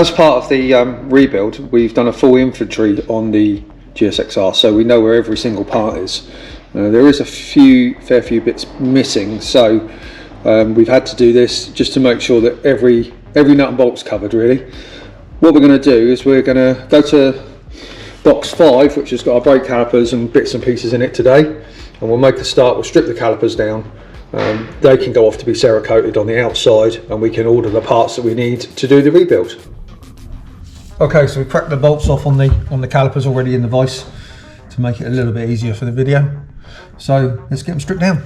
as part of the rebuild, we've done a full inventory on the GSX-R, so we know where every single part is. There is a fair few bits missing, so we've had to do this just to make sure that every nut and bolt's covered, really. What we're going to do is we're going to go to box 5, which has got our brake calipers and bits and pieces in it today, and we'll make a start. We'll strip the calipers down. They can go off to be cerakoted on the outside, and we can order the parts that we need to do the rebuild. Okay, so we cracked the bolts off on the calipers already in the vise to make it a little bit easier for the video. So let's get them stripped down.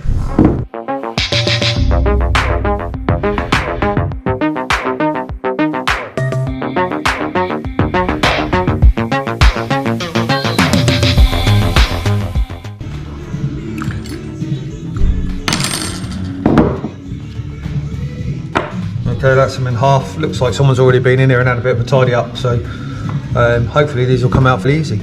Okay, that's them in half. Looks like someone's already been in here and had a bit of a tidy up, so hopefully these will come out fairly easy.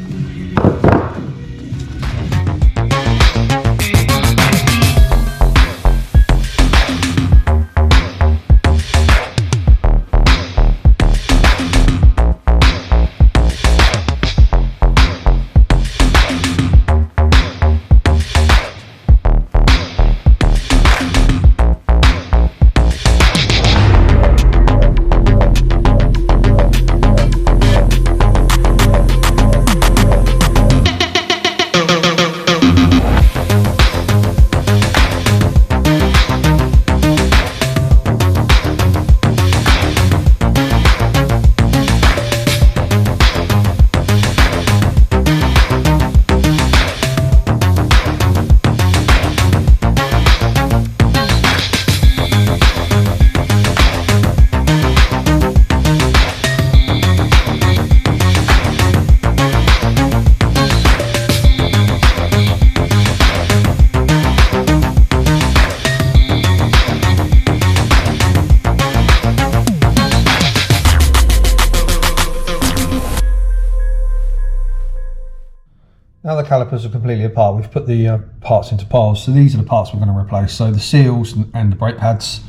Now the calipers are completely apart, we've put the parts into piles. So these are the parts we're going to replace. So the seals and the brake pads.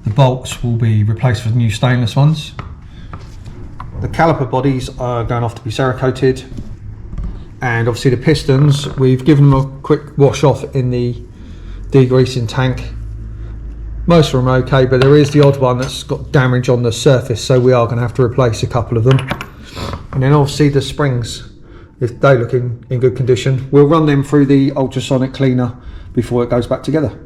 The bolts will be replaced with new stainless ones. The caliper bodies are going off to be cerakoted. And obviously the pistons, we've given them a quick wash off in the degreasing tank. Most of them are okay, but there is the odd one that's got damage on the surface, so we are going to have to replace a couple of them. And then obviously the springs, if they look in good condition, we'll run them through the ultrasonic cleaner before it goes back together.